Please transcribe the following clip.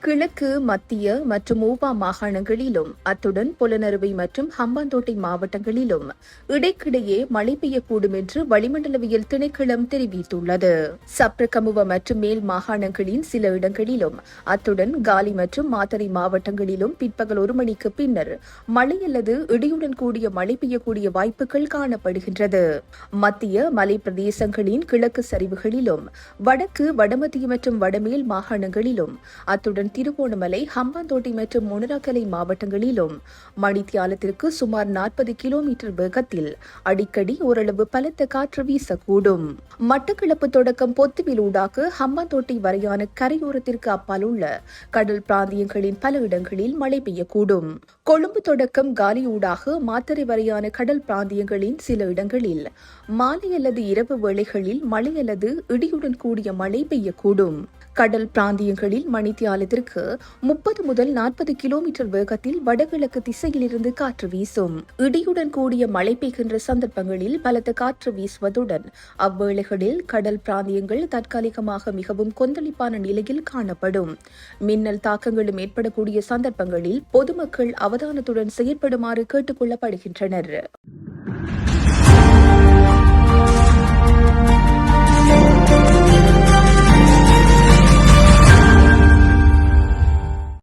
கிழக்கு, மத்திய மற்றும் ஊவா மாகாணங்களிலும் அத்துடன் புலனறுவை மற்றும் ஹம்பாந்தோட்டை மாவட்டங்களிலும் இடைக்கிடையே மழை பெய்யக்கூடும் என்று வளிமண்டலவியல் திணைக்களம் தெரிவித்துள்ளது. சப்ரகமுவ மற்றும் மேல் மாகாணங்களின் சில இடங்களிலும் அத்துடன் காலி மற்றும் மாத்தறை மாவட்டங்களிலும் பிற்பகல் 1 மணிக்கு பின்னர் மழை அல்லது இடியுடன் கூடிய மழை பெய்யக்கூடிய வாய்ப்புகள் காணப்படுகின்றது. மத்திய மலை பிரதேசங்களின் கிழக்கு சரிவுகளிலும் வடக்கு, வடமத்திய மற்றும் வடமேல் மாகாணங்களிலும் அத்துடன் திருகோணமலை, ஹம்பாந்தோட்டை மற்றும் மொனராகலை மாவட்டங்களிலும் மணித்தியாலத்திற்கு சுமார் 40 கிலோமீட்டர் வேகத்தில் அடிக்கடி ஓரளவு பலத்த காற்று வீசக்கூடும். மட்டக்களப்பு தொடக்கம் பொத்துவில் ஊடாக ஹம்பாந்தோட்டை வரையான கரையோரத்திற்கு அப்பால் உள்ள கடல் பிராந்தியங்களின் பல இடங்களில் மழை பெய்யக்கூடும். கொழும்பு தொடக்கம் காலி ஊடாக மாத்தறை வரையான கடல் பிராந்தியங்களின் சில இடங்களில் மாலை அல்லது இரவு வேளைகளில் மழை அல்லது இடியுடன் கூடிய மழை பெய்யக்கூடும். கடல் பிராந்தியங்களில் மணித்தியாலத்திற்கு 30 முதல் 40 கிலோமீட்டர் வேகத்தில் வடகிழக்கு திசையிலிருந்து காற்று வீசும். இடியுடன் கூடிய மழை பெய்கின்ற சந்தர்ப்பங்களில் பலத்த காற்று வீசுவதுடன் அவ்வேளைகளில் கடல் பிராந்தியங்கள் தற்காலிகமாக மிகவும் கொந்தளிப்பான நிலையில் காணப்படும். மின்னல் தாக்கங்களும் ஏற்படக்கூடிய சந்தர்ப்பங்களில் பொதுமக்கள் அவதானத்துடன் செயற்படுமாறு கேட்டுக் கொள்ளப்படுகின்றனர்.